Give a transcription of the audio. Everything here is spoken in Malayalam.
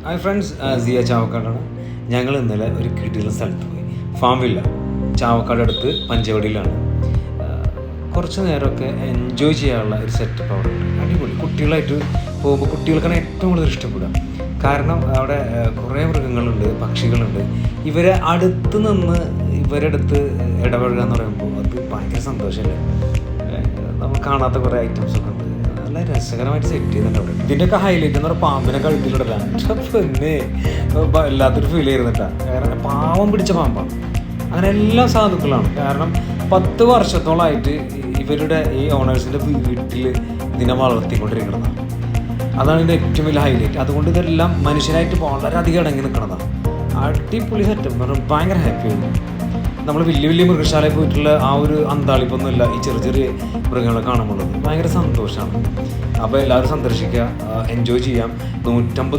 ഹായ് ഫ്രണ്ട്സ്, സിയ ചാവക്കാടാണ്. ഞങ്ങൾ ഇന്നലെ ഒരു കിടിലൻ സ്ഥലത്ത് പോയി. ഫാം വില്ല ചാവക്കാട് അടുത്ത് പഞ്ചവടിയിലാണ്. കുറച്ച് നേരമൊക്കെ എൻജോയ് ചെയ്യാനുള്ള ഒരു സെറ്റപ്പ് അവിടെ ഉണ്ട്. അടിപൊളി. കുട്ടികളായിട്ട് പോകുമ്പോൾ കുട്ടികൾക്കാണ് ഏറ്റവും കൂടുതൽ ഇഷ്ടപ്പെടുക. കാരണം അവിടെ കുറേ മൃഗങ്ങളുണ്ട്, പക്ഷികളുണ്ട്. ഇവരെ അടുത്ത് നിന്ന് ഇവരുടെ അടുത്ത് ഇടപഴകുക എന്ന് പറയുമ്പോൾ അത് ഭയങ്കര സന്തോഷമല്ലേ. നമ്മൾ കാണാത്ത കുറേ ഐറ്റംസൊക്കെ ഉണ്ട്. നല്ല രസകരമായിട്ട് സെറ്റ് ചെയ്യുന്നുണ്ട് അവിടെ. ഇതിൻ്റെയൊക്കെ ഹൈലൈറ്റ് എന്ന് പറഞ്ഞാൽ പാമ്പിനെ കഴുത്തിലിടലാണ്. പിന്നെ വല്ലാത്തൊരു ഫീൽ ചെയ്യുന്നിട്ടാ. കാരണം പാവം പിടിച്ച പാമ്പാണ്. അങ്ങനെ എല്ലാ സാധുക്കളാണ്. കാരണം 10 വർഷത്തോളമായിട്ട് ഇവരുടെ ഈ ഓണേഴ്സിൻ്റെ വീട്ടിൽ ഇതിനെ വളർത്തിക്കൊണ്ടിരിക്കുന്നതാണ്. അതാണ് ഇതിൻ്റെ ഏറ്റവും വലിയ ഹൈലൈറ്റ്. അതുകൊണ്ട് ഇതെല്ലാം മനുഷ്യനായിട്ട് വളരെയധികം ഇടങ്ങി നിൽക്കുന്നതാണ്. അടിപൊളി സെറ്റപ്പ്. ഭയങ്കര ഹാപ്പിയാണ്. നമ്മൾ വലിയ വലിയ മൃഗശാലയിൽ പോയിട്ടുള്ള ആ ഒരു അന്താളിപ്പൊന്നുമില്ല ഈ ചെറിയ ചെറിയ മൃഗങ്ങളെ കാണുമ്പോൾ. ഭയങ്കര സന്തോഷമാണ്. അപ്പോൾ എല്ലാവരും സന്ദർശിക്കുക, എൻജോയ് ചെയ്യാം. 150